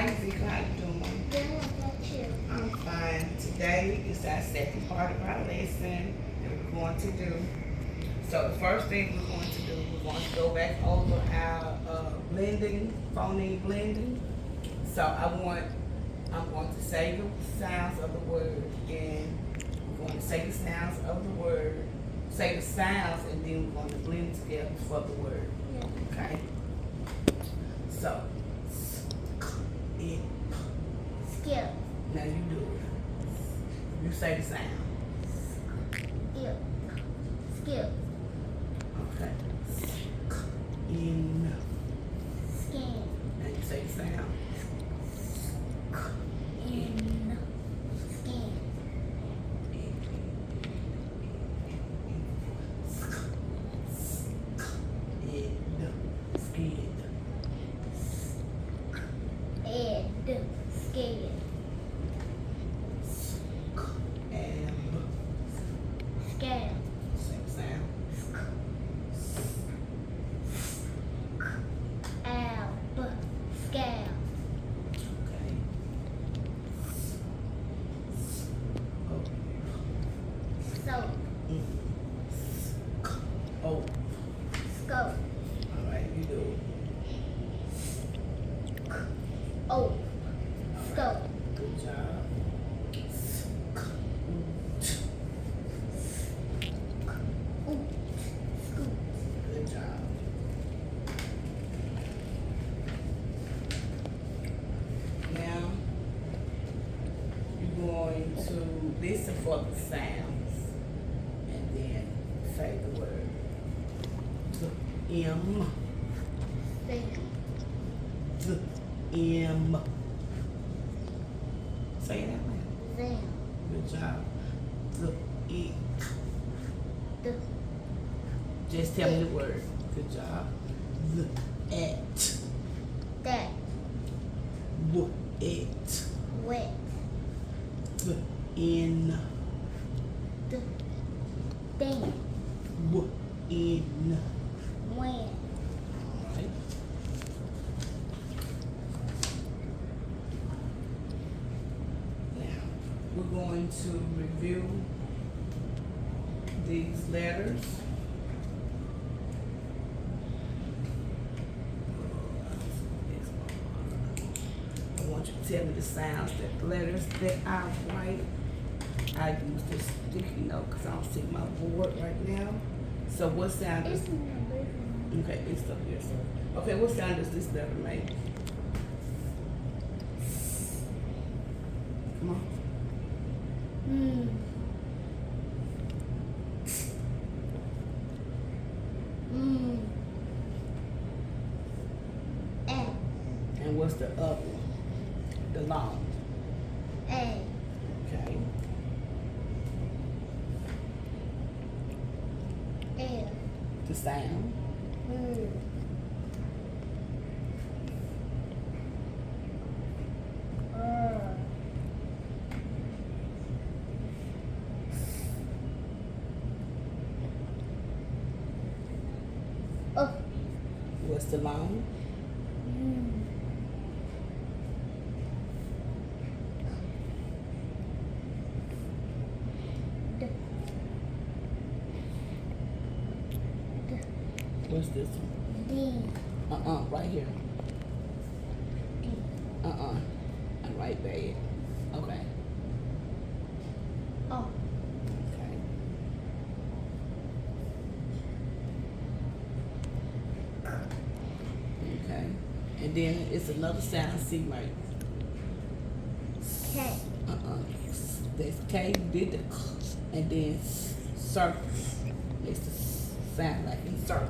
Hi, Zika. How you doing? Good, how about you? I'm fine. Today is our second part of our lesson that we're going to do. So the first thing we're going to do, we're going to go back over our blending, phoneme blending. So I'm going to say the sounds of the word, and we're going to say the sounds of the word, say the sounds, and then we're going to blend together for the word. Yeah. Okay? So, it. Skip. Now you do it. You say the sound. Skip. Skip. Okay. In. Skin. Now you say the sound. In. Skin. Ed. Skid. Ed. Scared. Ab. Scale. Same sound. Ab. Scale. Okay. Soap. Oh. Scope. All right, you do it. Oak. Scope. Good job. Oot. Scoop. Good job. Now, you're going to listen for the sounds and then say the word. M. M. Say it out loud. Them. Good job. It. The. Just tell me the word. Good job. At. That. It. Wet. In. The. Thing. In. When. Right. Now, we're going to review these letters. I want you to tell me the sounds that the letters that I write. I use this sticky note because I don't see my board right now. So what sound It's does, in the living room. okay, it's up here, so. Okay, what sound does this letter make? Come on. Mm. Mm. And. And what's the other one? The long. A. Okay. L. The sound. Mm. Oh. What's the long? Mm. D. D. What's this one? D. Right here. D. I'm right bad. Okay. Oh. Okay. Okay. And then it's another sound C right. K. That's K, you did the k, and then circle. It's the sound like in circle,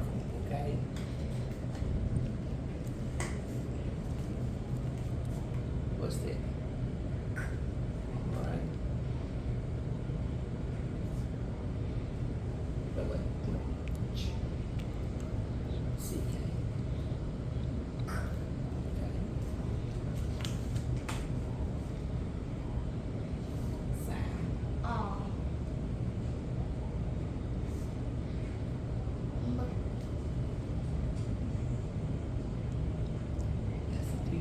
okay? What's that? All right. Wait. CK. Okay. Sound. R. M. That's a B.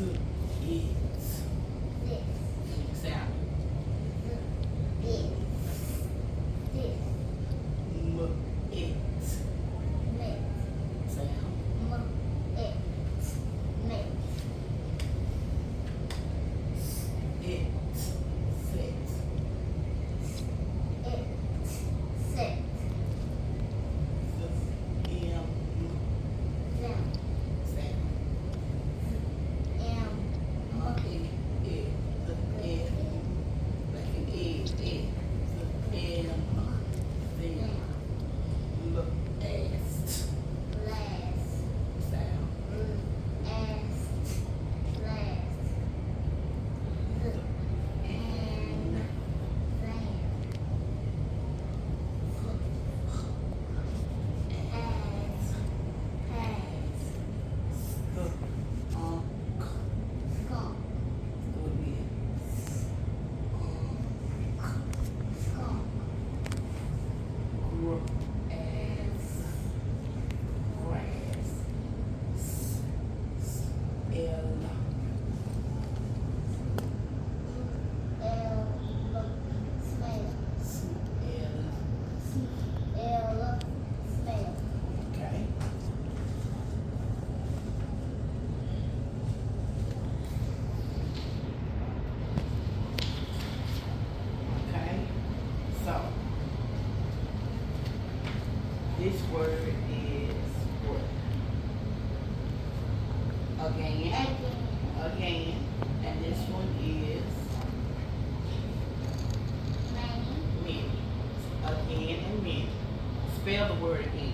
Sound. It. Sound. It. Six. This word is what? Again. And this one is many. Again and many. Spell the word again.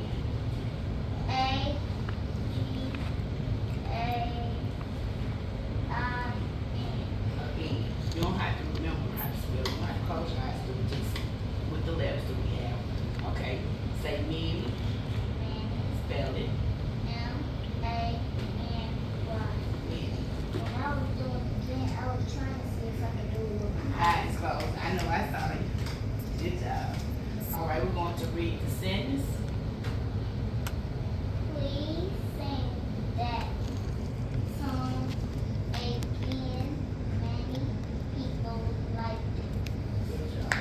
Again. You don't have to remember how to spell. You don't have to close your eyes. Do it just with the letters that we have. Okay. Say many. Spell it. Eyes closed. I know I saw it. Good job. All right, we're going to read the sentence. Please sing that song again. Many people like it. Good job.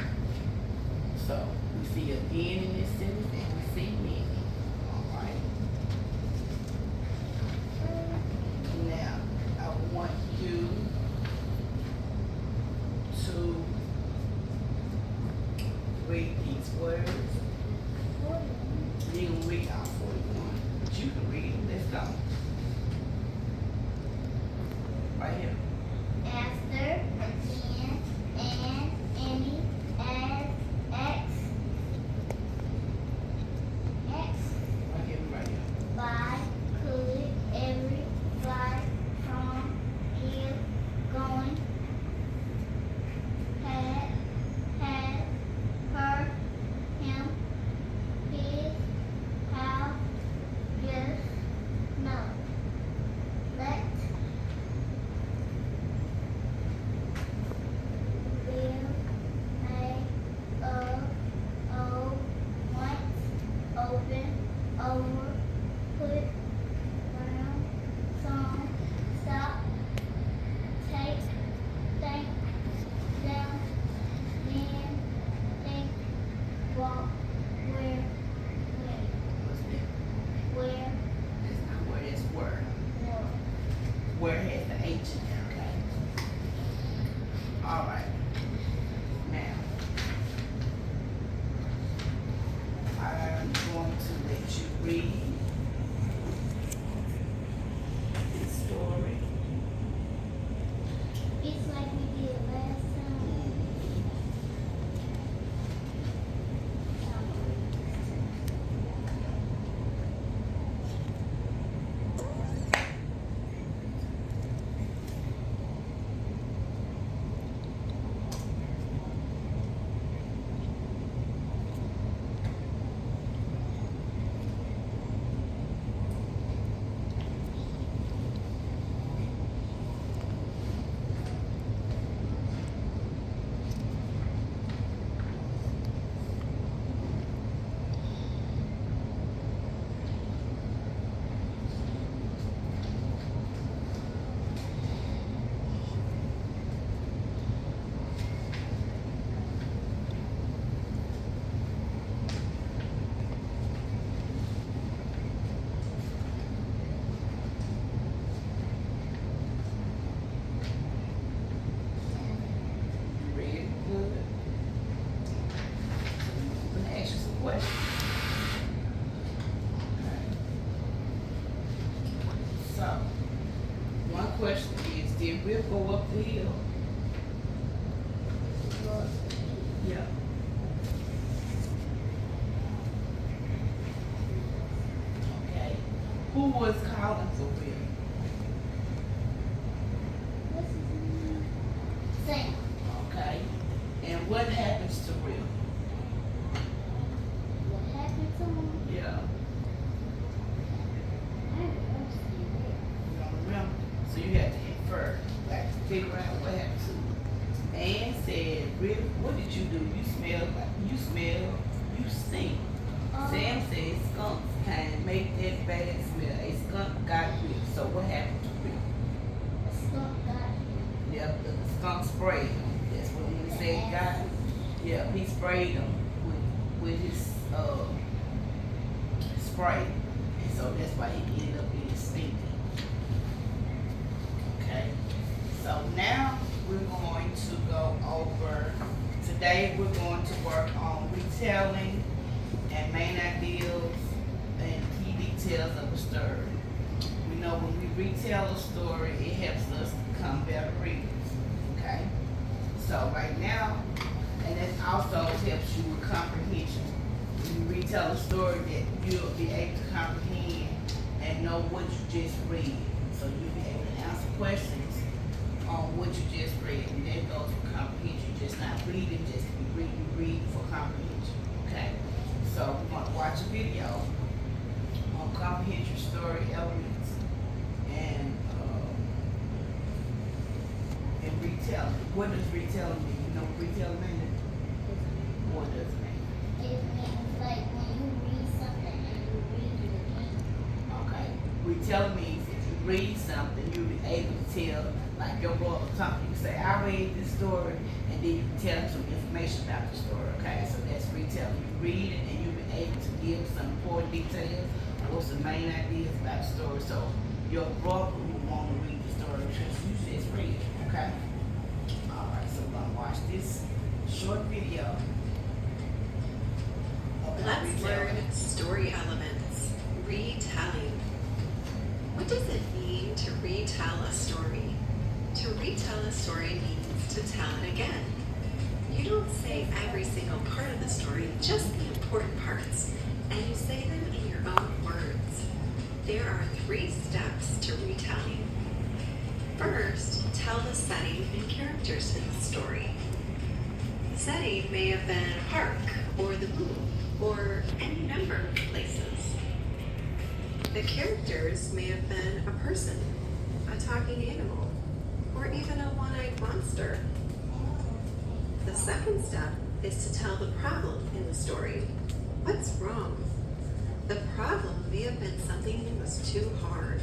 So we see again in this sentence, and we see many. All right. Now I want you to read these words. You can read all 41, but you can read them. Let's go. Right here. After, again, and, any, as, X. Right here, right here. By, could, every, fly, from, here, going, had, her, him, his, how, yes, no. Let, will, may, of, oh, once, open, over, put, round, song, stop, take, think, down, then, think, walk, where, What's that? where, That's not where, it's where. war. Where has the H in there, okay? All right. Now, I'm going to let you read this story. It's like we did last time. question is, did Will go up the hill? Yeah. Okay. Who was calling for Will? What's his name? Sam. Okay. And what happens to Will? What happened to him? Yeah. I don't understand You don't remember? So you have to infer, like figure out what happened to him. Ann said, Will, what did you do? You stink. that. Sam said skunks can make that bad smell. A skunk got Will. So what happened to Will? A skunk got him. Yep, the skunk sprayed him. That's what he said got him. Yeah, he sprayed him with his spray. And so that's why he ended up being stinky. Okay. So now we're going to go over, today we're going to work on retelling and main ideas and key details of a story. We know when we retell a story, it helps us become better readers. Okay? So right now, and it also helps you with comprehension. When you retell a story, that you'll be able to comprehend and know what you just read. So you'll be able to answer questions on what you just read. And that goes for comprehension. Just not reading, just read for comprehension. Okay? So we're going to watch a video on comprehension story elements and retelling. What does retelling mean? You know what retelling means? What does it mean? It means like when you read something and you read it again. Okay. Retelling means if you read something, you'll be able to tell, like your brother something. You say, I read this story, and then you can tell some information about the story. Okay, so that's retelling. You read it, and you'll be able to give some important details or some main ideas about the story. So your brother will want to read the story because you just read it. Okay. All right. So we're gonna watch this short video. Let's learn story elements. Retelling. What does it mean to retell a story? To retell a story means to tell it again. You don't say every single part of the story, just the important parts, and you say them in your own words. There are 3 steps to retelling. First, tell the setting and characters in the story. The setting may have been a park, or the moon, or any number of places. The characters may have been a person, a talking animal, or even a one-eyed monster. The second step is to tell the problem in the story. What's wrong? The problem may have been something that was too hard,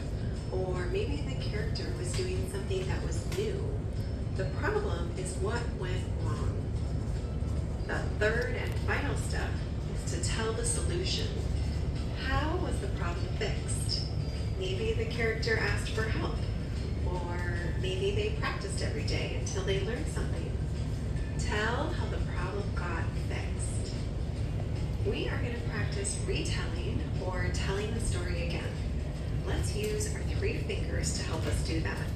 or maybe the character was doing something that was new. The problem is what went wrong. The third and final step is to tell the solution. How was the problem fixed? Maybe the character asked for help, or maybe they practiced every day until they learned something. Tell how the problem got fixed. We are going to practice retelling or telling the story again. Let's use our 3 fingers to help us do that.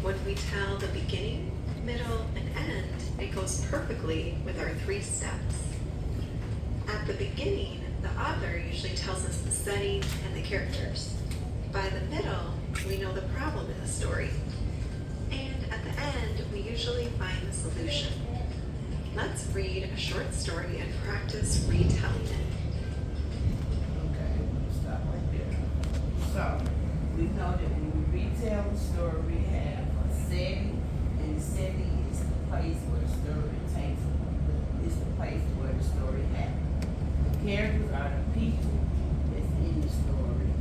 When we tell the beginning, middle, and end, it goes perfectly with our 3 steps. At the beginning, the author usually tells us the setting and the characters. By the middle, we know the problem in the story. And at the end, we usually find the solution. Let's read a short story and practice retelling it. Okay, we'll stop right there. So, we know that when we retell the story, we have a setting, and the setting is the place where the story takes, it's the place where the story happens. The characters are the people that's in the story.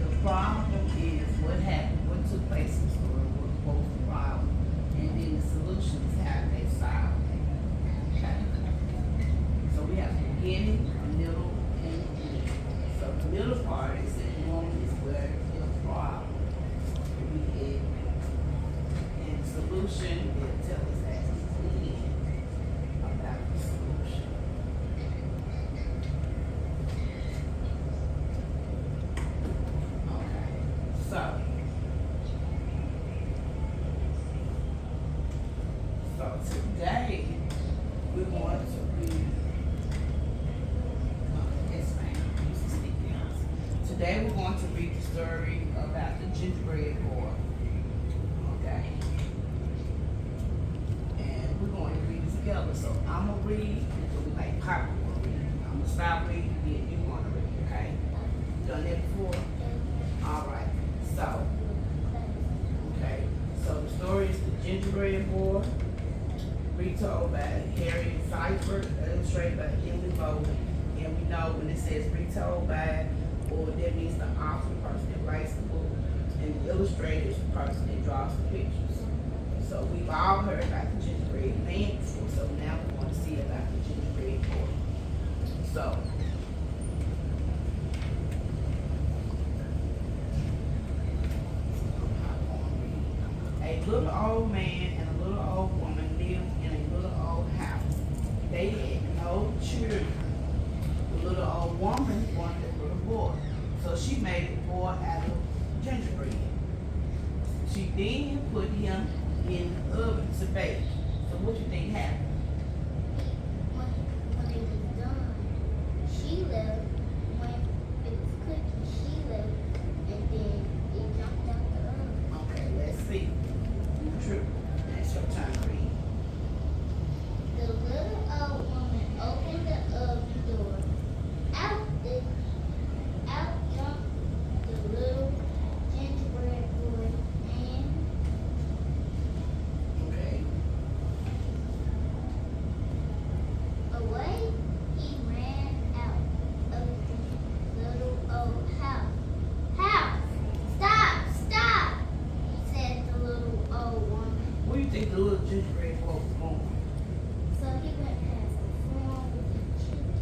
The problem is what happened, what took place in the story, what was the problem, and then the solution is how they solve it. Okay? So we have the beginning, a middle, and the end. So the middle part is that normally is where the problem we get, and the solution will tell us at the end about the solution. Okay, so today we're going to read. Yes, ma'am. Use the sticky notes. Today we're going to read the story about the gingerbread boy. Okay. And we're going to read it together. So I'm gonna read. It's gonna be like popcorn reading. I'm gonna stop reading, then you gonna read. Okay. Done that before? All right. So. Okay. So the story is The Gingerbread Boy, retold by Harriet Seifert, illustrated by Emily Bowden. And we know when it says retold by, or that means the author, the person that writes the book, and the illustrator is the person that draws the pictures. So we've all heard about the gingerbread man before, so now we want to see about the gingerbread boy. So, a little old man and a little old woman lived in a little old house. They had no children. The little old woman wanted a little boy, so she made the boy out of gingerbread. She then put him in the oven to bake. So what you think happened? When it was done, she left. When it was cooking, she left. And then it jumped out the oven. Okay, let's see. True. That's your turn, read. The little old woman opened the oven door. Out jumped the little gingerbread boy and Okay. away he ran out of the little old house. House! Stop! Said the little old woman. Where do you think the little gingerbread boy was born? So he went past the farm with the chicken.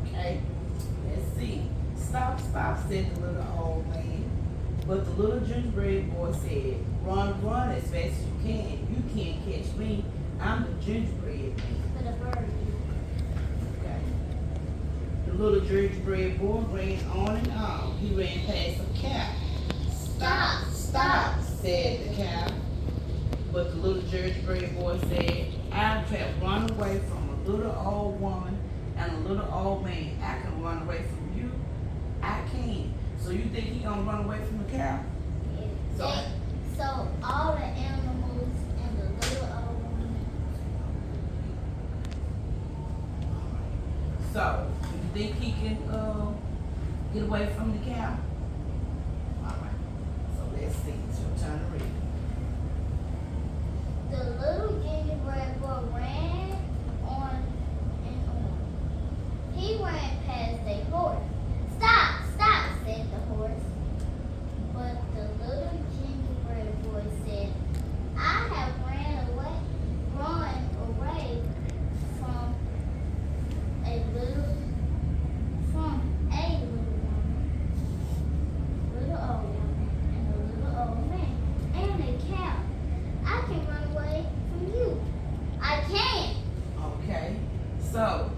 Okay. Let's see. Stop, said the little old man. But the little gingerbread boy said, run as fast as you can. You can't catch me. I'm the gingerbread man. But a bird. Okay. The little gingerbread boy ran on and on. He ran past a cow. Stop, said the cow. But the little gingerbread boy said, I have run away from a little old woman and a little old man. I can run away from you. I can. So you think he gonna run away from the cow? So all the animals and the little old woman. So you think he can get away from the cow? All right. So let's see. It's your turn to read. The little gingerbread boy ran on and on. He ran past a horse. Stop, said the horse. But the little gingerbread boy said, I have run away from a little woman, little old woman, and a little old man, and a cow. I can run away from you. I can. Okay. So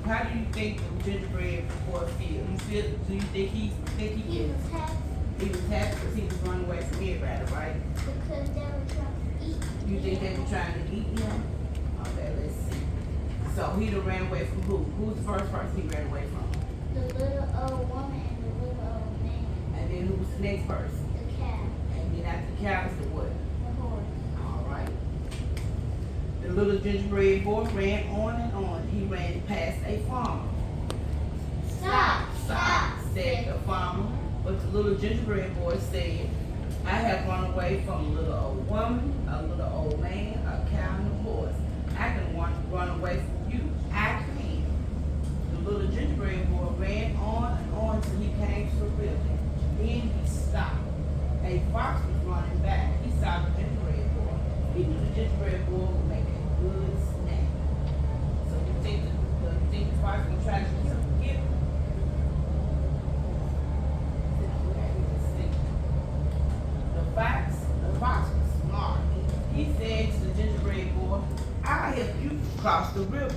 how do you think the gingerbread boy feel? Do you think he He was happy he was happy because he was running away from everybody, right? because they were trying to eat. You think they were trying to eat him? Okay, let's see. So he done ran away from who? Who's the first person he ran away from? The little old woman and the little old man. And then who's the next person? The cow. And then after the cow is the what? The horse. All right. The little gingerbread boy ran on and on. He ran past a farmer. Stop, said the farmer. But the little gingerbread boy said, I have run away from a little old woman, a little old man, a cow, and a horse. I can run away from you. I can. The little gingerbread boy ran on and on till he came to the river. Then he stopped. A fox was running back. He saw the gingerbread boy. He knew the gingerbread boy would make a good snack. So you think the fox gonna try to get him? The fox was smart. He said to the gingerbread boy, I'll help you cross the river.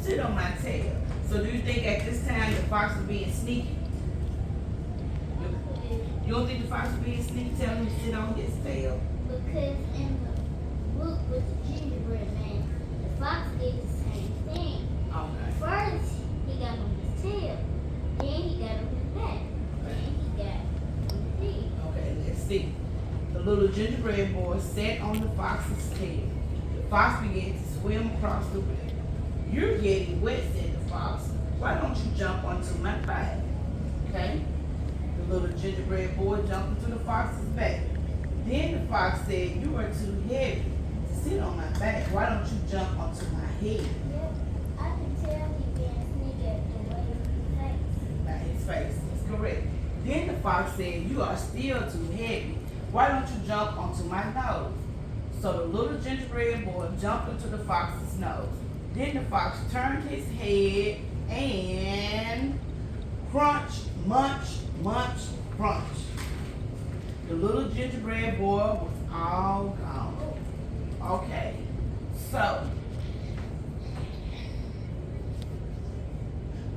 Sit on my tail. So do you think at this time the fox was being sneaky? You don't think the fox was being sneaky, telling him to sit on his tail? Because in the book with the gingerbread man, the fox did the same thing. Okay. First, he got on his tail. Then he got on his back. Then he got on his feet. Okay, let's see. The little gingerbread boy sat on the fox's tail. The fox began to swim across the river. You're getting wet, said the fox. Why don't you jump onto my back? Okay? The little gingerbread boy jumped into the fox's back. Then the fox said, you are too heavy to sit on my back. Why don't you jump onto my head? Yep, I can tell he being sneaky at the way of his face. By his face. That's correct. Then the fox said, you are still too heavy. Why don't you jump onto my nose? So the little gingerbread boy jumped into the fox's nose. Then the fox turned his head and crunch, munch, munch, crunch. The little gingerbread boy was all gone. Okay, so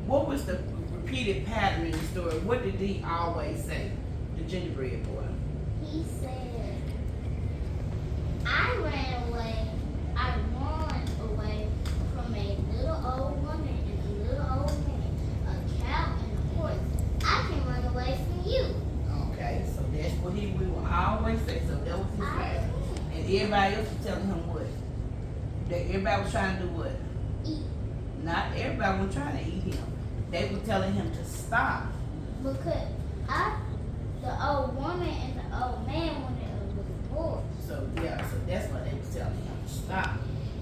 what was the repeated pattern in the story? What did he always say, the gingerbread boy? He said, I ran away. I run away from a little old woman and a little old man, a cow and a horse. I can run away from you. Okay, so that's what he will always say. So that was his pattern. And everybody else was telling him what? That everybody was trying to do what? Eat. Not everybody was trying to eat him. They were telling him to stop. Because the old woman and the old man wanted a little boy. So yeah, so that's what they were telling him to stop.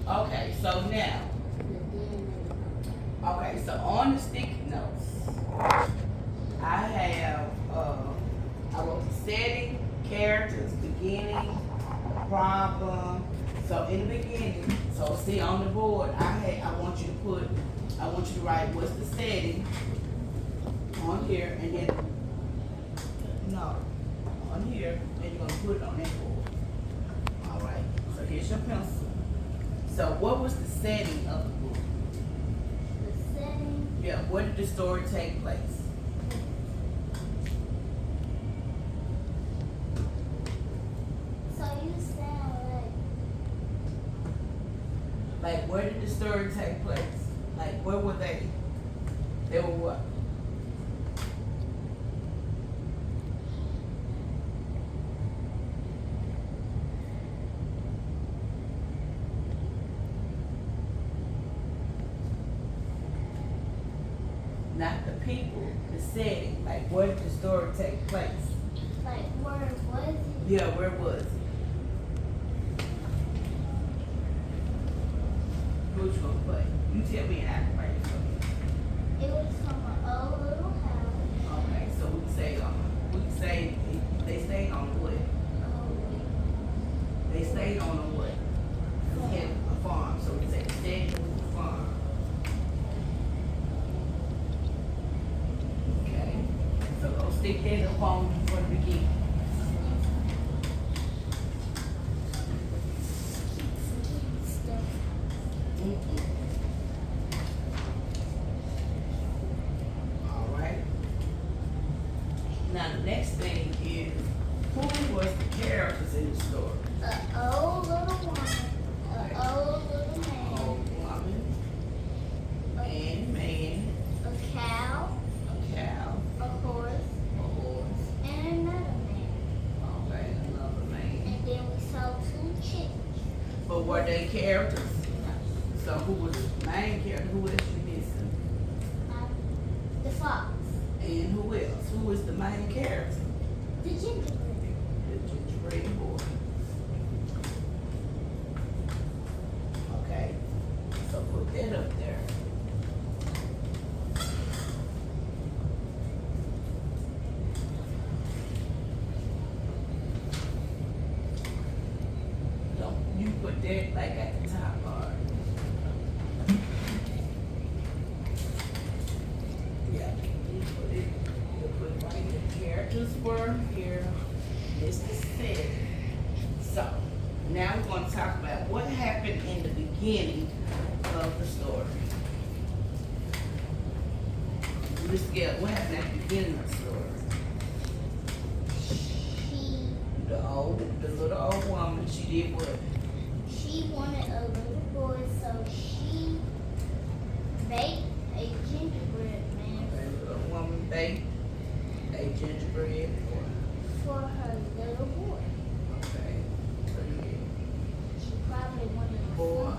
Okay, so now, okay, so on the sticky notes, I have I wrote the setting, characters, beginning, problem. So in the beginning, so see on the board, I want you to write what's the setting on here, and then no, on here, and you're gonna put it on that board. All right. So here's your pencil. So what was the setting of the book? The setting. Yeah. Where did the story take place? So you sound Like where did the story take place? Like where were they? They were what? Not the people, the setting. Like where did the story take place? like where was it? Yeah, where was it? Who you gonna play? You tell me and I can write it for you. It was from an old little house. Okay, so we can say they stayed on the what? They stayed on a what? They had a farm, so we say they stayed on the farm. Okay, so go stick that up on for the beginning. All right. Now the next thing is who was the characters in the story? An old little woman, an old little man, Old woman, man, a cow, a cow, a horse, a horse, and another man. okay, another man. And then we saw 2 chickens. But were they characters? So who was the main character? Who else you missing? The fox, And who else? Who was the main character? the gingerbread. The gingerbread boy. Okay, so put that up there. Don't you put that like at the top part. Yeah, you put it, you put right here. Characters were here. This is said. So now we're going to talk about what happened in the beginning of the story. Let's get what happened at the beginning of the story. The little old woman, she did what? She wanted a little boy, so she baked a gingerbread man The little woman baked a gingerbread for her little boy. okay, She probably wanted a for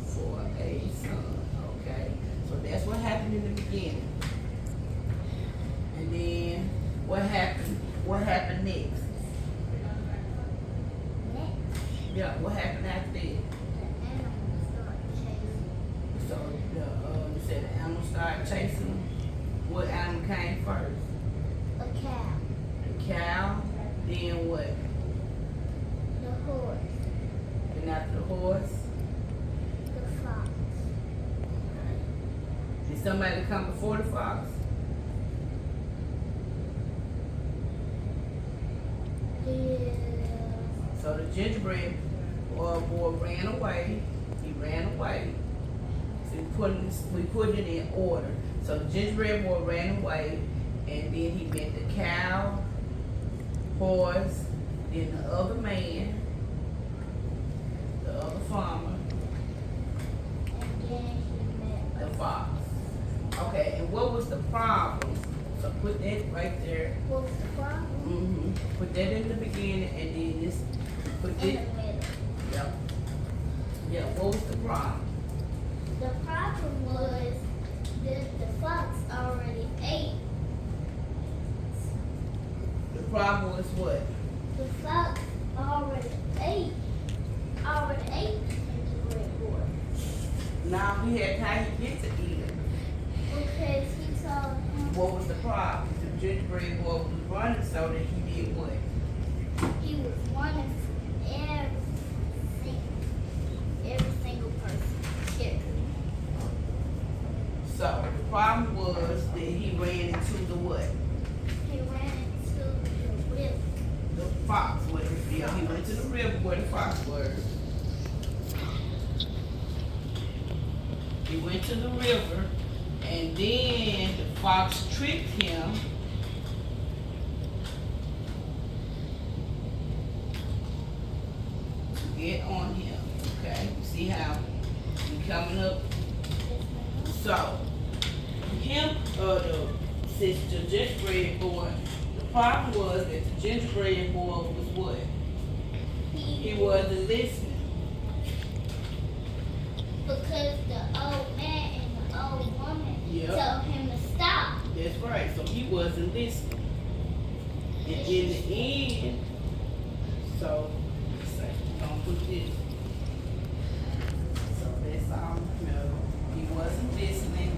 son. a son. Okay, so that's what happened in the beginning. And then what happened? What happened next? Next, Yeah, what happened after that? the animals started chasing. So you said the animals started chasing them. What animal came first? A cow, The cow. Then what? the horse, Then after the horse. the fox, Did somebody come before the fox? the So the gingerbread boy ran away. He ran away. So we put it in order. So the gingerbread boy ran away, and then he met the cow, horse, then the other man, the other farmer, and then he met the fox. Okay, and what was the problem? So put that right there. what was the problem? Put that in the beginning, and then this. Put In it. the middle. Yep. Yeah. What was the problem? The problem was that the fox already ate. The problem was what? The fox already ate the gingerbread boy. Now he had time to get to eat it. Because he told him What was the problem? The gingerbread boy was running so that he did what? he was running from every single person. Here. So the problem was that he ran into the what? He ran into the river. The fox. Yeah, he went to the river where the fox was. He went to the river, and then the fox tricked him. To get on him. Okay, you see how he coming up. So the gingerbread boy. The problem was that the gingerbread boy was what? He wasn't listening. Because the old man and the old woman Yep. told him to stop. That's right. So he wasn't listening. And in the end, so let's say, don't put this. So that's all. He wasn't listening,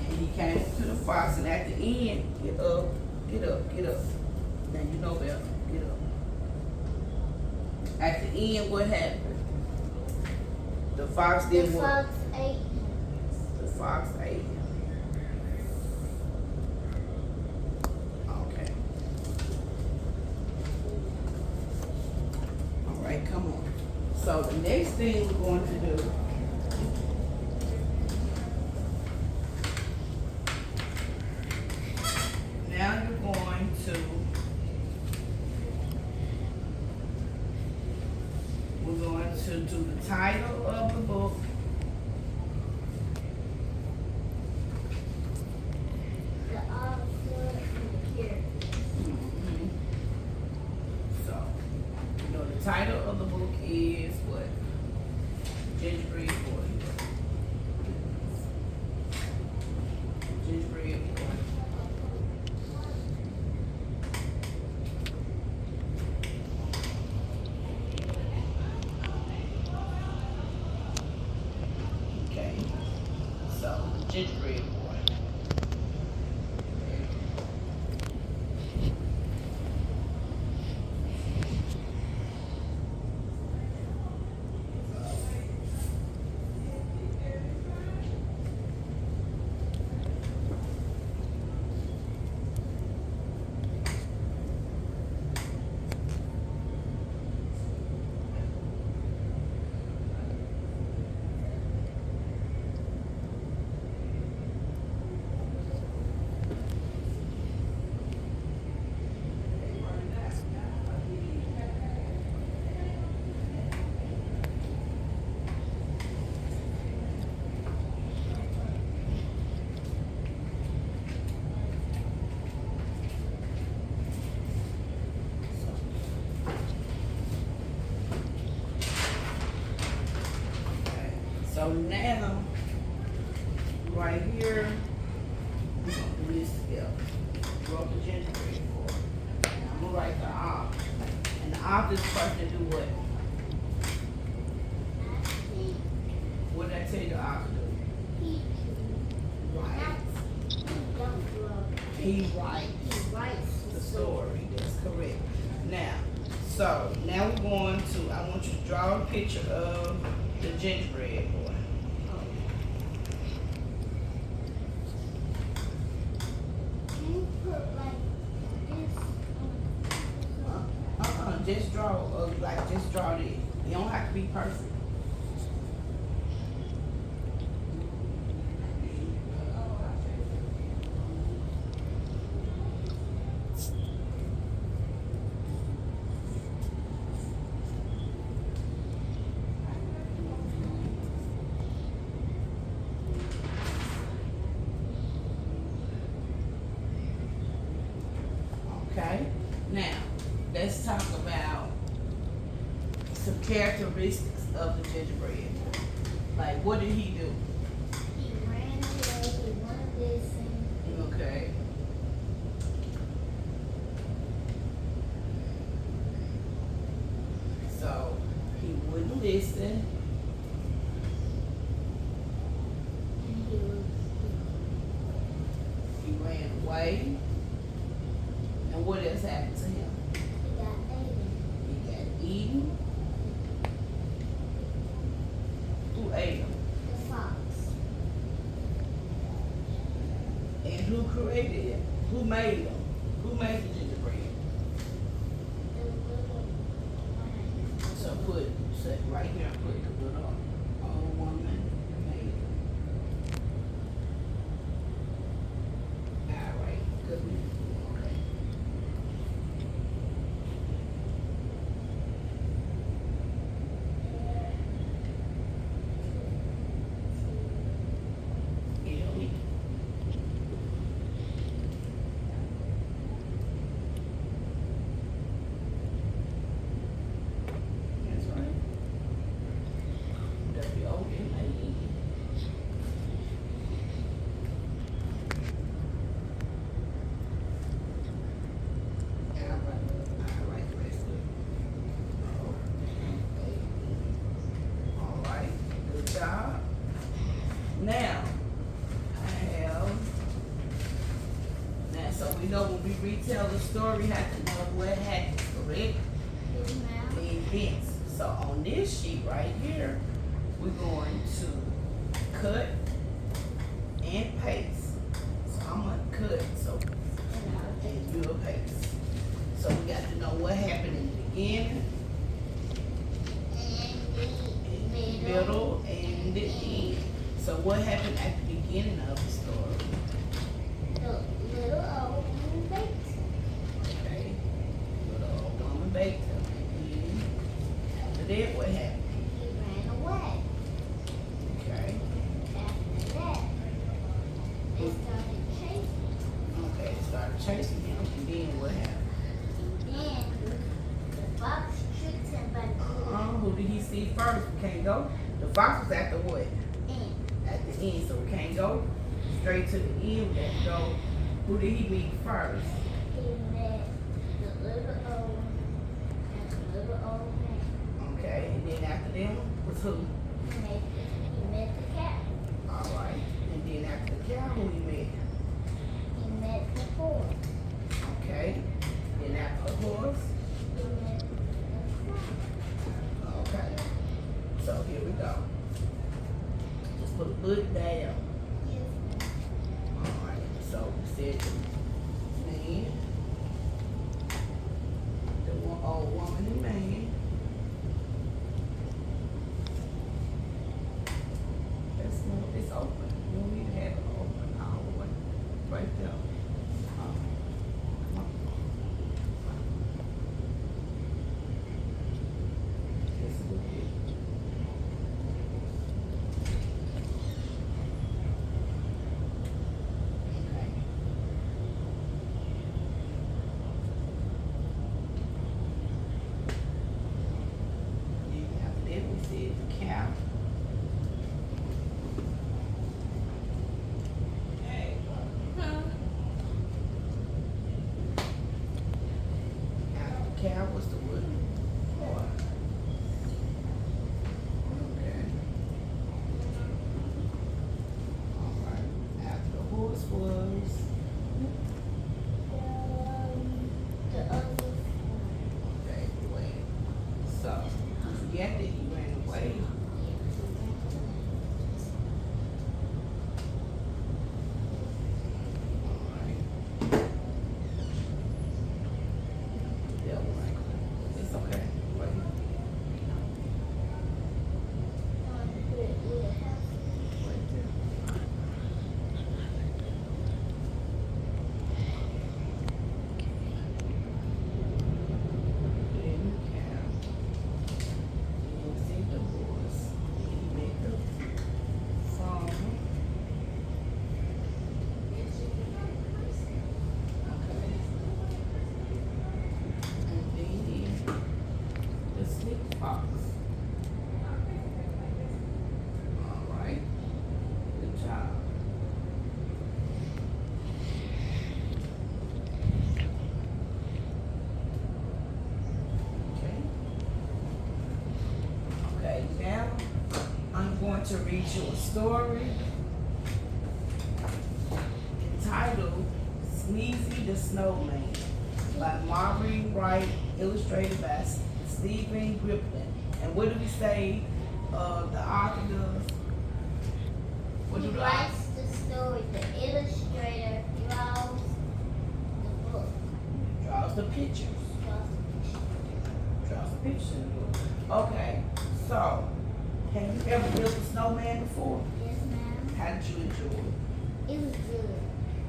and he came to the fox. And at the end, get up, get up, get up. Now you know better. Get up. At the end, what happened? The fox The did what? fox ate. The fox ate him. Okay. All right, come on. So the next thing we're going to do. Now you're going to. We're going to do the title of the book. The author and the character. So, the title of the book is what? Gingerbread Boy. Gingerbread Boy. Okay. So, Gingerbread Boy. So now, right here, we're gonna do this together. Wrote the gingerbread board. I'm gonna write the op. And the op is supposed to do what? What did I tell you the op to do? Right. He writes the story. That's correct. Now, so now we're going to, I want you to draw a picture of the gingerbread boy. Just draw, just draw this. You don't have to be perfect. Okay? Now, let's talk about some characteristics of the gingerbread. Like, what did he do? He ran away, he wouldn't listen. Okay. So, he wouldn't listen. And He ran away. And what else happened to him? he got eaten. He got eaten. Who ate him? The fox. And who created it? Who made him? Who made the gingerbread? The little one. So put, say right here, put the little old woman made it. All right, good. Okay. Italy. That's right. W-O-M-A-E. All right, the rest of it. All right, good job. Now, so we know when we retell the story, we have to know what happened, correct? His mouth. The events. So on this sheet right here, we're going to cut and paste. So I'm gonna cut, so and you'll paste. So we got to know what happened in the beginning, And in the middle, and the end. So what happened at the beginning of the story? the little old woman baked him. Okay. Little old woman baked him. And after that, what happened? He ran away. Okay. After that, they started chasing him. Okay, started chasing him, and then what happened? Then the fox tricked him by the Who did he see first? We can't go. The fox was at the what? end. At the end, so we can't go straight to the end. We have to go. Who did he meet first? He met the little old and the little old man. Okay, and then after them was who? He met the cat. All right, and then after the cow, who he met? He met the horse. Okay, then after the horse. He met the frog. Okay, so here we go. Just put a foot down. Yes. All right, so we said the man, the old woman and man. That's no, it's open. You don't need to have it open all the way. Right there. Come on. Just a little bit. Okay. Then after that we said the cow. cow was the wooden horse. Okay. Alright. After the horse was The other. okay, wait. So you forget that he ran away. Alright. Yeah, right. It's okay. Wait. Wait there. Then the cow. Then see the horse. Then he make the song. Okay. And then the slick fox. Alright. Good job. Okay. Okay, now I'm going to read you a story entitled Sneezy the Snowman by Maury Wright, illustrated by Stephen Griplin. And what do we say the author does? What He do the writes the story. The illustrator draws the book. draws the pictures? Draws the pictures. Okay, so have you ever built a snowman before? Yes, ma'am. How did you enjoy it? It was good.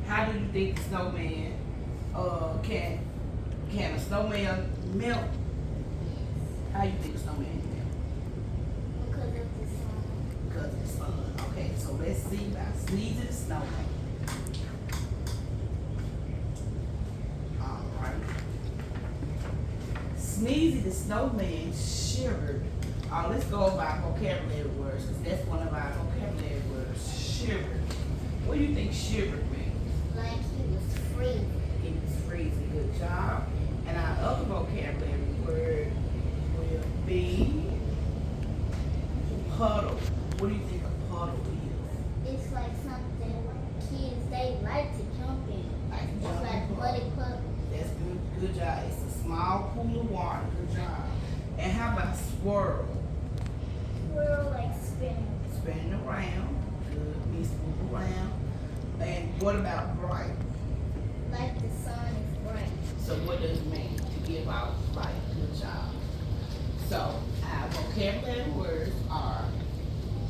How do you think the snowman can a snowman melt? How you think a snowman can melt? Because of the sun. Because of the sun. Okay, so let's see about Sneezy the Snowman. Alright. Sneezy the Snowman shivered. Let's go by vocabulary words, because that's one of our vocabulary words. Shivered. What do you think shivered means? Like he was freezing. He was freezing. Good job. And our other vocabulary word will be puddle. What do you think a puddle is? It's like something kids, they like to jump in. Like It's jumping like puddle. muddy puddle. That's good. Good job. It's a small pool of water. Good job. And how about swirl? Swirl like spinning. Spinning around. Good. Means move around. And what about bright? Like the sun is bright. So what does it mean to give out light? Good job. So our vocabulary words are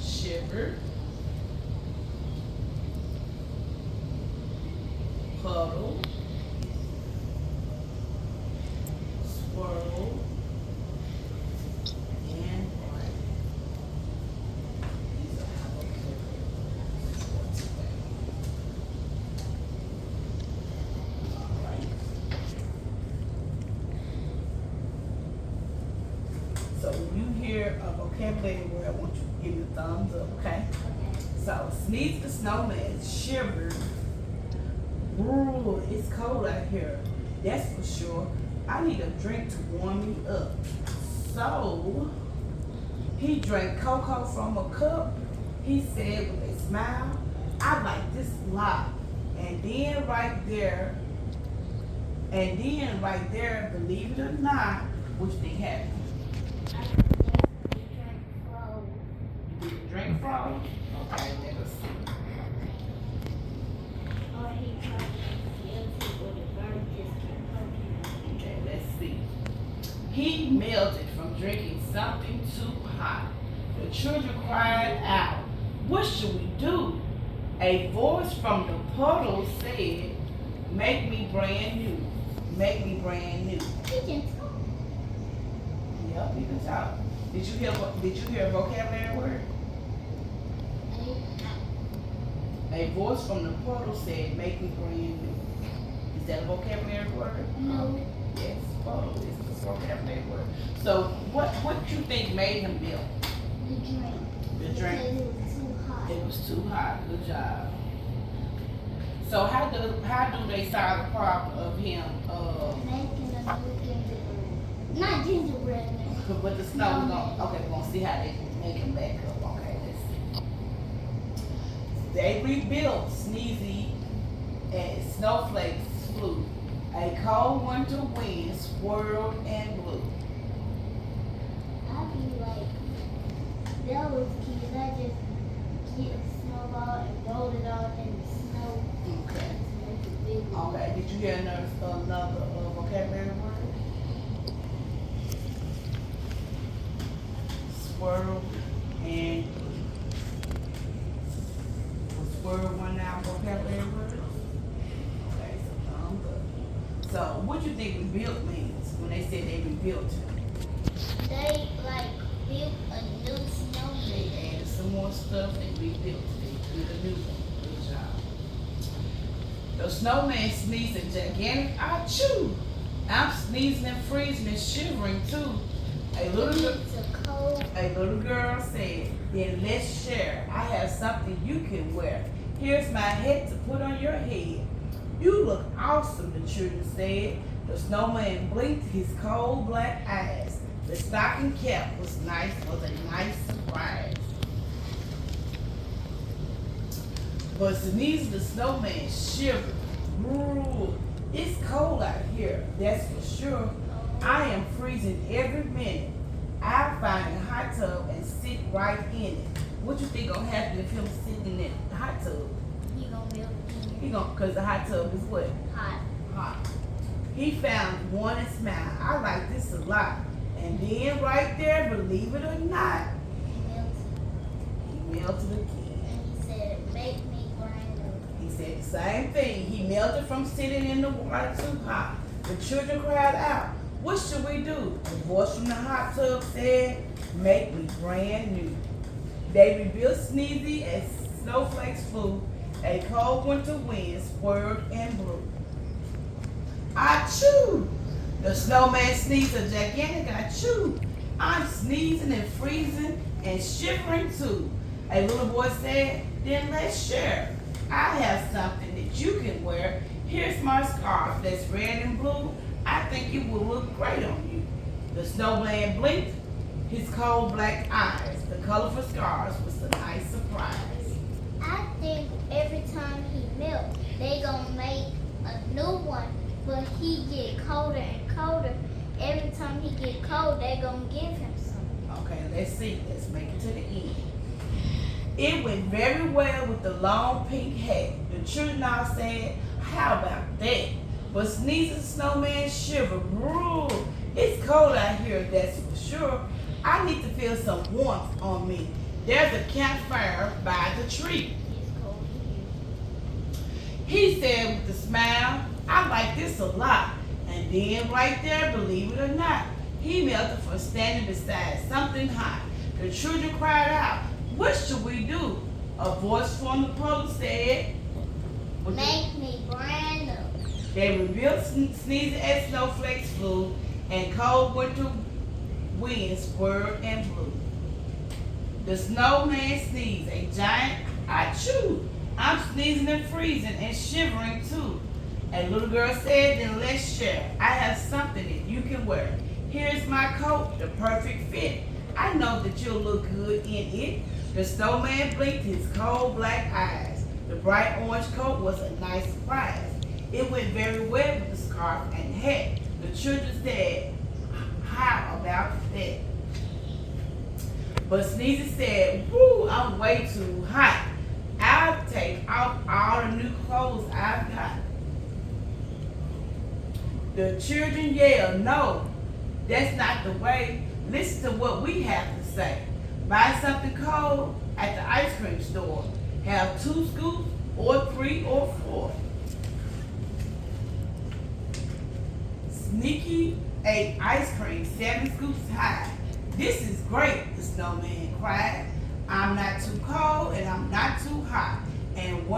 shiver, puddle, swirl, and bright. These are our vocabulary words for today. All right. So when you hear a vocabulary word, I want you to give me a thumbs up, okay? Okay. So Sneeze the Snowman shivered. Ooh, it's cold out here. That's for sure. I need a drink to warm me up. So he drank cocoa from a cup. He said with a smile, I like this a lot. And then right there, believe it or not, what you think happened? I definitely drank froze. You did drink from? Okay, let us see. Or he tried to kill people to burn his cocaine. Okay, let's see. He melted from drinking something too hot. The children cried out, what should we do? A voice from the puddle said, make me brand new. Make me brand new. He can talk. Yep, you can talk. Did you hear a vocabulary word? A voice from the puddle said, make me brand new. Is that a vocabulary word? No. Yes, puddle is the vocabulary word. So what you think made him melt? The drink. The drink? Because it was too hot. It was too hot. Good job. So how do they solve the problem of him Making a new in the room. Not gingerbread man. But the snow, we're gonna see how they make them back up. Okay, let's see. They rebuilt Sneezy and Snowflakes flew. A cold winter wind swirled and blew. I'd be like, those kids, I just get a snowball and roll it out in the snow. Okay. To make it big. Okay, did you hear another vocabulary word? Swirl and blew. Was swirl one now vocabulary word? Okay, so good. So what you think rebuilt means when they said they rebuilt? They like built a new They snowman. added some more stuff, they rebuilt it, they did a new one. Good job. The snowman sneezed a gigantic achoo. I'm sneezing and freezing and shivering too. A little girl said, then let's share. I have something you can wear. Here's my hat to put on your head. You look awesome, the children said. The snowman blinked his cold black eyes. The stocking cap was a nice surprise. But Sneeze the snowman shivered. Ooh, it's cold out here, that's for sure. I am freezing every minute. I'll find a hot tub and sit right in it. What you think gonna happen if him sitting in that hot tub? He gonna build He cause the hot tub is what? hot. Hot. He found one and smiled. I like this a lot. And then right there, believe it or not, He melted. he melted again. And he said, make me brand new. He said the same thing. He melted from sitting in the water too hot. The children cried out, what should we do? A voice from the hot tub said, make me brand new. They rebuilt Sneezy as snowflakes flew. A cold winter wind swirled and blew. Achoo! The snowman sneezed a gigantic achoo. I'm sneezing and freezing and shivering too. A little boy said, then let's share. I have something that you can wear. Here's my scarf that's red and blue. I think it will look great on you. The snowman blinked his cold black eyes. The colorful scarves was a nice surprise. I think every time he melts, they gonna make a new one, but he get colder and colder. Every time he get cold, they gonna give him some. Okay, let's see. Let's make it to the end. It went very well with the long pink hat. The children all said, how about that? But Sneezy the snowman shivered. Ooh, it's cold out here, that's for sure. I need to feel some warmth on me. There's a campfire by the tree. It's cold here. He said with a smile, I like this a lot. And then right there, believe it or not, he melted from standing beside something hot. The children cried out, what should we do? A voice from the puddle said, Make me brand new. they rebuilt Sneezy as snowflakes flew, and cold winter winds swirled and blew. The snowman sneezed a giant achoo. I'm sneezing and freezing and shivering too. A little girl said, then let's share. I have something that you can wear. Here's my coat, the perfect fit. I know that you'll look good in it. The snowman blinked his cold black eyes. The bright orange coat was a nice surprise. It went very well with the scarf and hat. The children said, how about that? But Sneezy said, woo, I'm way too hot. I'll take off all the new clothes I've got. The children yelled, no, that's not the way. Listen to what we have to say. Buy something cold at the ice cream store. Have 2 scoops or 3 or 4. Sneaky ate ice cream 7 scoops high. This is great, the snowman cried. I'm not too cold and I'm not too hot. And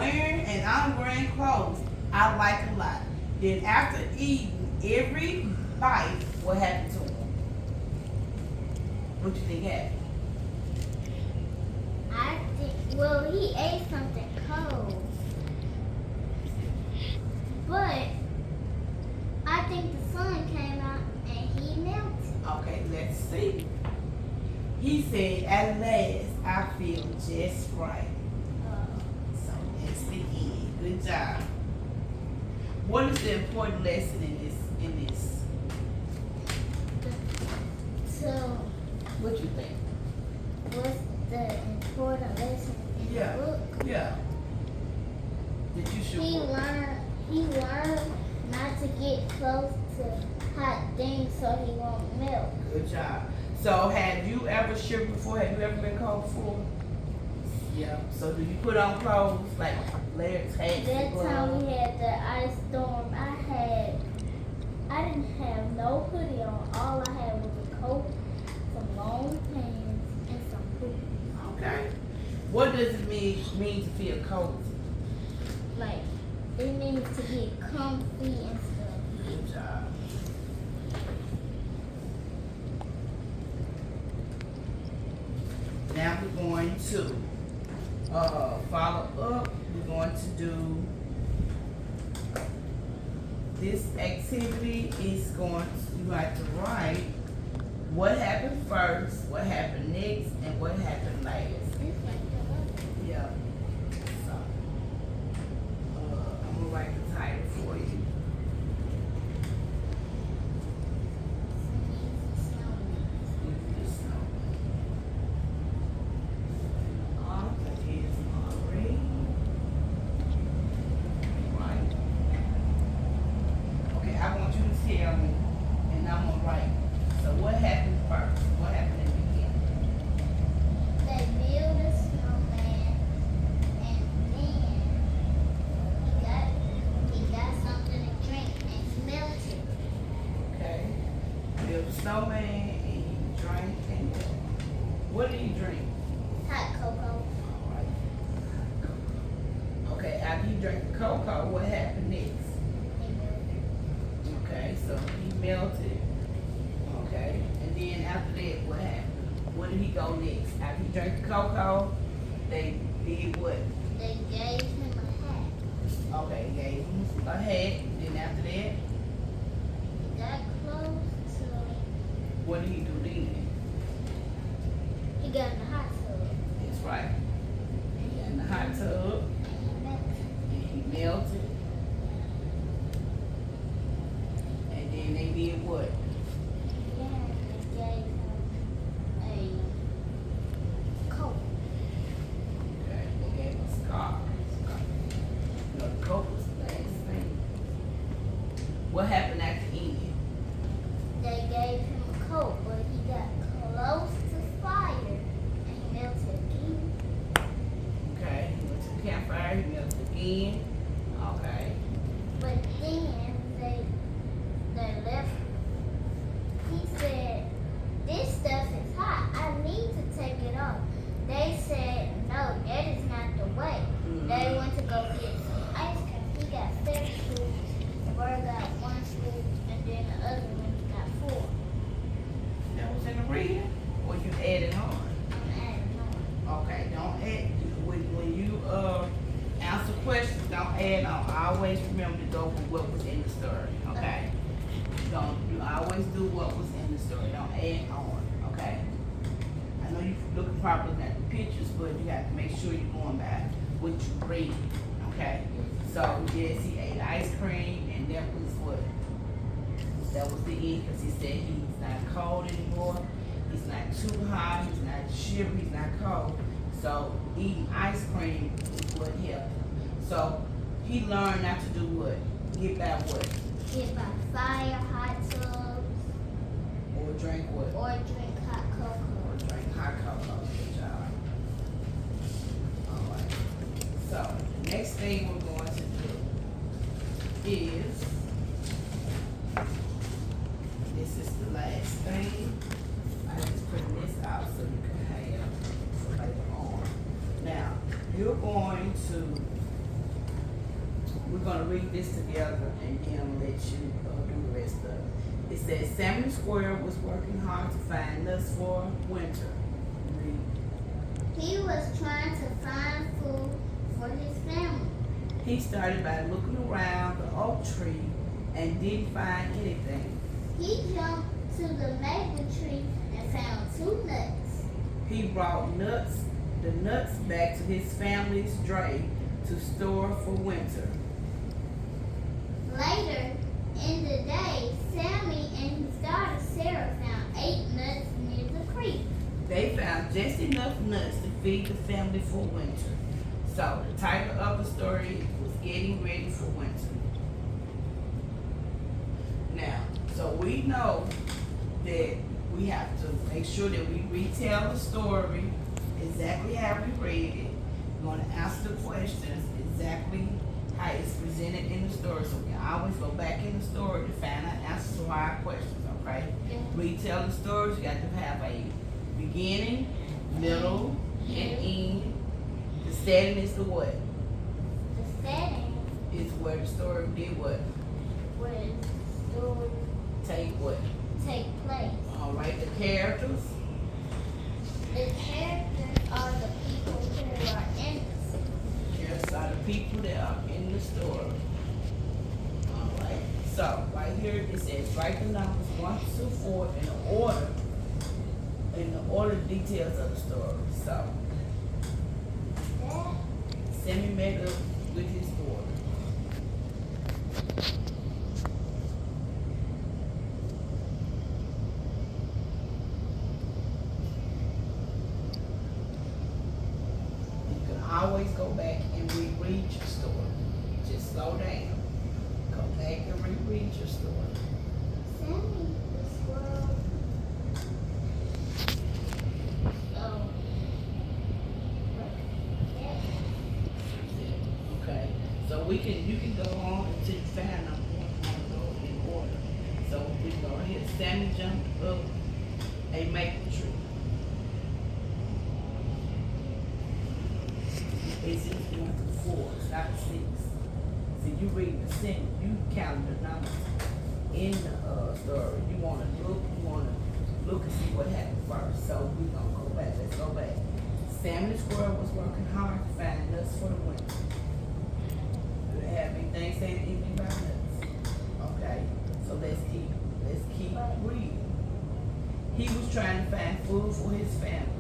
I'm wearing clothes I like a lot. Then after eating every bite, what happened to him? What do you think happened? I think, well, he ate something cold. But I think the sun came out and he melted. He said, at last, I feel just right. So that's the end. Good job. What is the important lesson in this? So, What you think? what's the important lesson in Yeah. the book? Yeah. That you should work. He learned not to get close to hot things so he won't melt. Good job. So have you ever shivered before? Have you ever been cold before? Yeah. So do you put on clothes like layers, hats, That and gloves? time we had the ice storm, I didn't have no hoodie on. All I had was a coat, some long pants, and some boots. Okay. What does it mean to feel cozy? Like, it means to get comfy and stuff. Good job. Now we're going to follow up. We're going to do this activity is going to, you have to write what happened first, what happened next, and what happened last. It's like the other. Yeah. So, I'm gonna write the title for you. Okay, I want you to tell me, and I'm gonna write. So what happened first? What happened in the beginning? They build a snowman, and then he got something to drink and melted. Okay. Build a snowman and he drank and what did he drink? Hot cocoa. All right. Okay, after he drank the cocoa, what happened next? He melted. Okay, so he melted. Okay, and then after that, what happened? Where did he go next? After he drank the cocoa, they did what? They gave him a hat. Okay, gave him a hat. Then after that, He got close to. what did he do then? He got in the hot tub. That's right. He got in the hot tub And he melted. and he melted. And then they did what? Yeah, they gave him a coat. Okay, they gave us scarf. No, the coat was the last thing. What happened at the end? They gave him a coat, but he got close to fire and he melted again. Okay, he went to the campfire, he melted again. Okay. But then they left. He said, "This stuff is hot. I need to take it off." They said, "No, that is not the way." They went to go get some ice cream. He got 7 scoops. The bird got 1 scoop, and then the other one got 4. That was in the reading? Or you added on? I'm adding on. Okay, don't add, when you answer questions, don't add on. Always remember to go with what was in the story, okay? You always do what was in the story, don't add on, okay? I know you're looking probably at the pictures, but you have to make sure you're going by what you read, okay? So, yes, he ate ice cream, and that was what? That was the end, because he said he's not cold anymore. He's not too hot, he's not shivery, he's not cold. So eating ice cream is what helped him. So he learned not to do what? Get by what? Get by fire, hot tubs, Or drink what? or drink hot cocoa. Or drink hot cocoa. Good job. Alright. So the next thing we're going to do is, this is the last thing. I just put this out so you can have for later on. Now, you're going to, we're gonna read this together and then I'm gonna let you do the rest of it. It says, Samuel Square was working hard to find nuts for winter. Read. He was trying to find food for his family. He started by looking around the oak tree and didn't find anything. He jumped to the maple tree and found 2 nuts. He brought the nuts back to his family's dray to store for winter. Later in the day, Sammy and his daughter Sarah found 8 nuts near the creek. They found just enough nuts to feed the family for winter. So the title of the story was Getting Ready for Winter. Now, so we know that we have to make sure that we retell the story exactly how we read it. We're going to answer the questions exactly how it's presented in the story. So we always go back in the story to find out answers to our questions, okay? Yeah. Retell the stories, you got to have a beginning, middle, and end. The setting is the what? The setting Is where the story did what? where the story Take what? take place. All right, the characters. The characters are the people who are in the story. Yes, are the people that are in the story. All right. So right here it says write the numbers 1 to 4 in the order details of the story. So That Sammy met up with his daughter. You can always go back and reread your story. Just slow down. Go back and reread your story. Sammy the squirrel. So, Okay, so you can go on until you find them go in order. So we go ahead. Sammy jumped up a maple tree. It's just 1 to 4, it's not 6. So you read the sentence, you count the numbers in the story. You wanna look and see what happened first. So we gonna go back, let's go back. Sammy the squirrel was working hard to find nuts for the winter. Do they have anything saying anything about nuts? Okay, so let's keep reading. He was trying to find food for his family.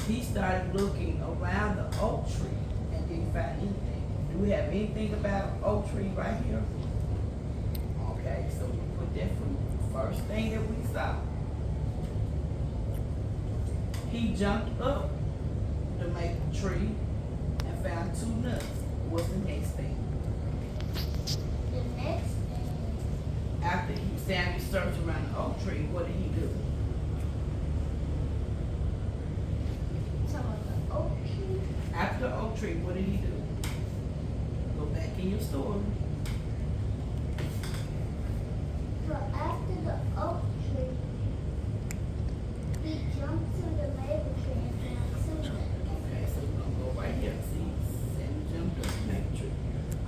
He started looking around the oak tree and didn't find anything. Do we have anything about oak tree right here? Okay, so we put that for the first thing that we saw. He jumped up the maple tree and found 2 nuts. What's the next thing? the next thing, After Sammy searched around the oak tree, what did he do? some of the oak tree. After the oak tree, what did he do? Go back in your story. But after the oak tree, he jumped to the maple tree and found some nuts. Okay, so we're gonna go right here. See, Sammy jumped up the maple tree.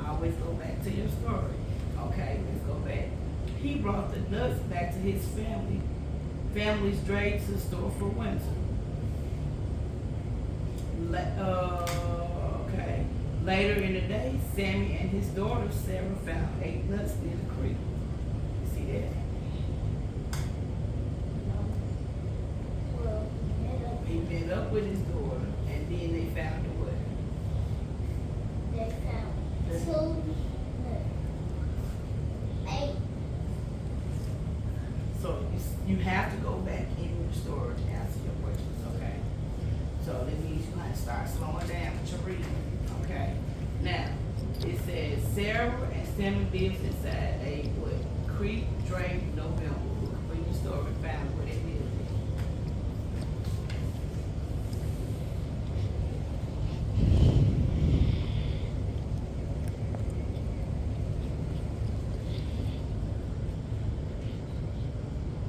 Always go back to your story. Okay, let's go back. He brought the nuts back to his family's dray to store for winter. Okay. Later in the day, Sammy and his daughter Sarah found 8 nuts near the creek. You see that? Well, He met up with his daughter, and then they found the what? they found 2 nuts. 8. So you have to go back in your story to answer your questions, okay? So that means you have to start slowing down with your reading, okay? Now, it says Sarah and Sammy lives inside a what? Creek, Drake, November. Look in your story, find where they live.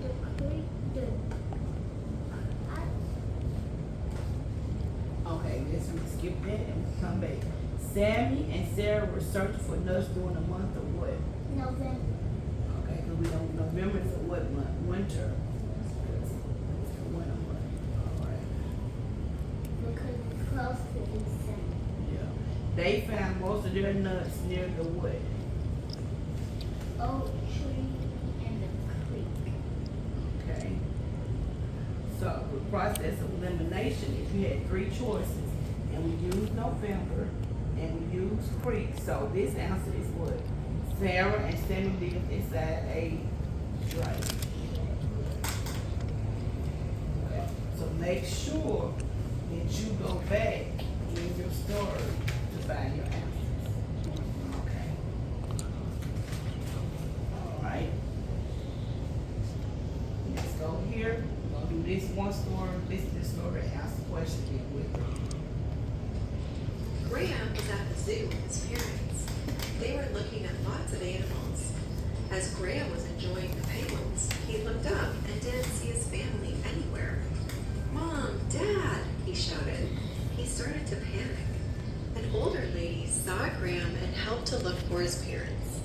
The creek, Okay, let's skip that and come back. Sammy and Sarah were searching for nuts during the month of what? November. Okay, because we don't, November is a what month? Winter. It's the winter month. All right. Because it's close to December. Yeah. They found most of their nuts near the what? Oak tree and the creek. Okay. So the process of elimination, if you had three choices, and we used November, and we used Creek, so this answer is what? Sarah and Sammy lived inside a drain. Okay. So make sure that you go back in your story to find your answers. Okay. Alright. Let's go here. We're gonna do this one story, listen to the story, answer the question, then with it. Graham was at the zoo with his parents. They were looking at lots of animals. As Graham was enjoying the penguins, he looked up and didn't see his family anywhere. "Mom, Dad," he shouted. He started to panic. An older lady saw Graham and helped to look for his parents.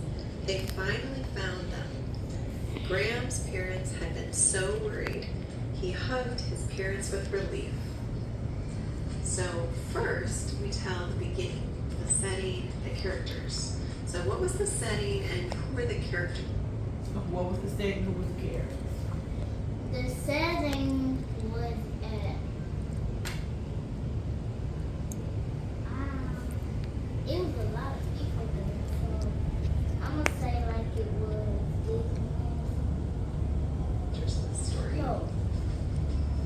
They finally found them. Graham's parents had been so worried. He hugged his parents with relief. So first, we tell the beginning, the setting, the characters. So what was the setting and who were the characters? What was the setting? Who was the character? The setting was at it was a lot of people there, so I'm gonna say like it was Just the story. no.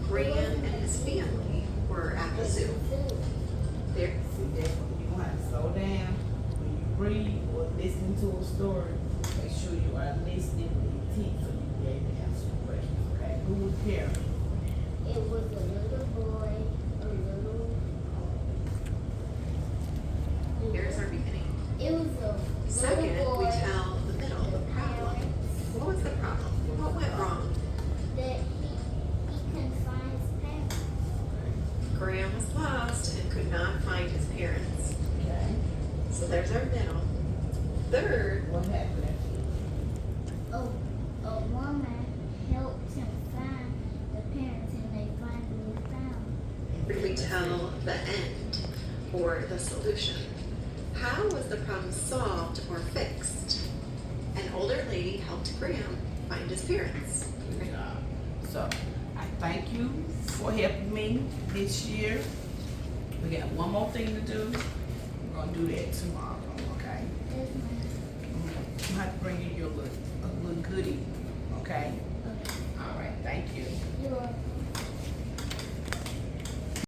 Graham and his family were at the zoo. There, See, that's when you're gonna have to slow down. When you read or listen to a story, make sure you are listening with intent so you can be able to answer the questions. Okay, who was the character? It was a little boy, a little. here's our beginning. It was a Second, little boy. we tell the middle, the problem. What was the problem? What went wrong? That he couldn't find his parents. Graham was lost and could not find his parents. Okay, So there's our middle. Third, what happened after A woman helped him find the parents, and they finally found him. we tell the end or the solution. How was the problem solved or fixed? An older lady helped Graham find his parents. Good job. So, I thank you for helping me this year. We got one more thing to do. We're gonna do that tomorrow, okay? There's my You have to bring in your little, a little goodie, okay?